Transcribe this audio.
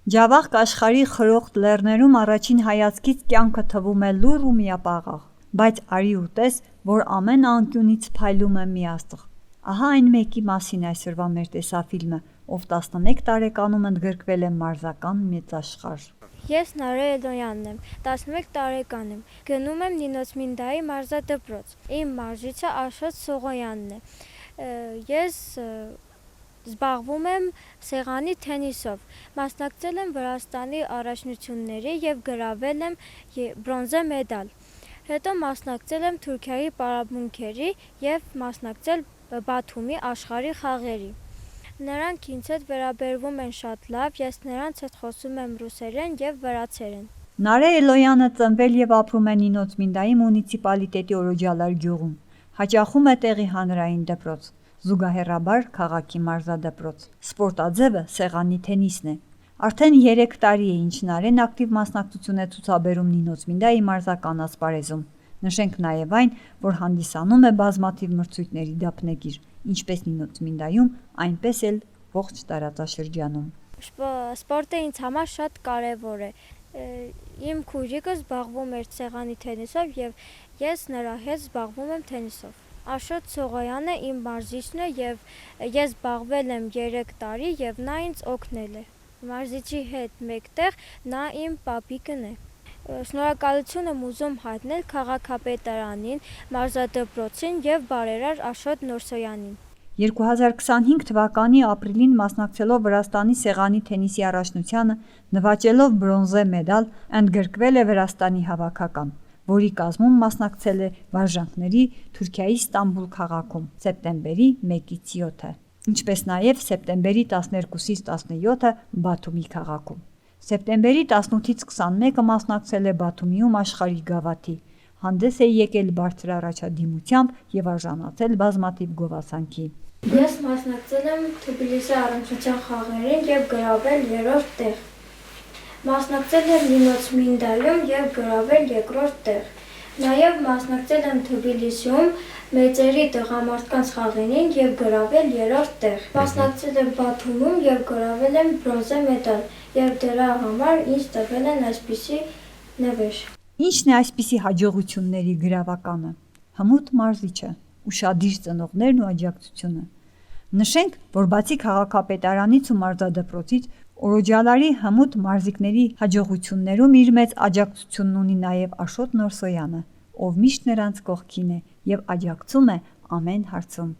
Ջավախք աշխարհի խրոխտ լեռներում առաջին հայացքից կյանքը թվում է լուռ ու միապաղաղ, բայց արի ու տես, որ ամեն անկյունից փայլում է մի աստղ։ Ահա այն մեկի մասին այսօրվա մեր տեսաֆիլմը, ով 11 տարեկանում ընդգրկվել է մարզական մեծաշխարհ։ Ես Նարե Էլոյանն եմ, 11 տարեկան եմ, գնում եմ Նինոց Մինդայի մարզադպրոց, իմ մարզիչը Աշոտ Սողոյանն է, ես զբաղվում եմ սեղանի թենիսով, մասնակցել եմ Վրաստանի առաջնությունների և գրավել եմ բրոնզե մեդալ, հետո մասնակցել եմ Թուրքիայի պարապմունքերի և մասնակցել Բաթումի աշխարհի խաղերի։ Նրանք ինձ հետ վերաբերվում են շատ լավ, ես նրանց հետ խոսում եմ ռուսերեն և վրացերեն։ Նարե Էլոյանը ծնվել և ապրում է Նինոց Մինդայի մունիցիպալիտետի Օրոջալար գյուղում, հաճախում է տեղի հանրային դպրոց, զուգահեռաբար քաղաքի մարզադպրոց։ Սպորտաձևը սեղանի թենիսն է։ Արդեն 3 տարի է, ինչ Նարեն ակտիվ մասնակցություն է ցուցաբերում Նինոց Մինդայի մարզական ասպարեզում։ Նշենք նաև այն, որ հանդիսանում է բազմաթիվ մրցույթների դափնեկիր, ինչպես Նինոց Մինդայում, այնպես էլ ողջ տարածաշրջանում։ Սպորտը ինձ համար շատ կարևոր է։ Իմ քույրիկը զբաղվում էր սեղանի թենիսով և ես նրա հետ զբաղվում եմ թենիսով։ Աշոտ Սողոյանը իմ մարզիչն է և ես զբաղվել եմ 3 տարի և նա ինձ օգնել է։ Մարզիչի հետ մեկտեղ նա իմ պապիկն է։ Շնորհակալություն եմ ուզում հայտնել քաղաքապետարանին, մարզադպրոցին և բարերար Աշոտ Նորսոյանին։ 2025 թվականի ապրիլին մասնակցելով Վրաստանի սեղանի թենիսի առաջնությանը, նվաճելով բրոնզե մեդալ, ընդգրկվել է Վրաստանի հավաքական, որի կազմում մասնակցել է վարժանքների Թուրքիայի Ստամբուլ քաղաքում սեպտեմբերի 1-ից 7-ը, ինչպես նաև սեպտեմբերի 12-ից 17-ը Բաթումի քաղաքում։ Սեպտեմբերի 18-ից 21-ը մասնակցել է Բաթումիում աշխարհի գավաթի, հանդես է եկել բարձր առաջադիմությամբ և արժանացել բազմաթիվ գովասանքի։ Ես մասնակցել եմ Թբիլիսի առնչության խաղերին և գրավել 3-րդ տեղ։ Մասնակցել եմ Նինոց Մինդայում և գրավել 2-րդ տեղ։ Նաև մասնակցել եմ Թբիլիսիում մեծերի տղամարդկանց խաղերին և գրավել 3-րդ տեղ։ Մասնակցել եմ Բաթումում և գրավել եմ բրոնզե մեդալ և դրա համար ինձ տվել են այսպիսի նվեր։ Ի՞նչն է այսպիսի հաջողությունների գրավականը։ Հմուտ մարզիչը, ուշադիր ծնողներն ու աջակցությունը։ Նշենք, որ բացի քաղաքապետարանից ու մարզադպրոցից, Օրոջալարի հմուտ մարզիկների հաջողություններում իր մեծ աջակցությունն ունի նաև Աշոտ Նորսոյանը, ով միշտ նրանց կողքին է և աջակցում է ամեն հարցում։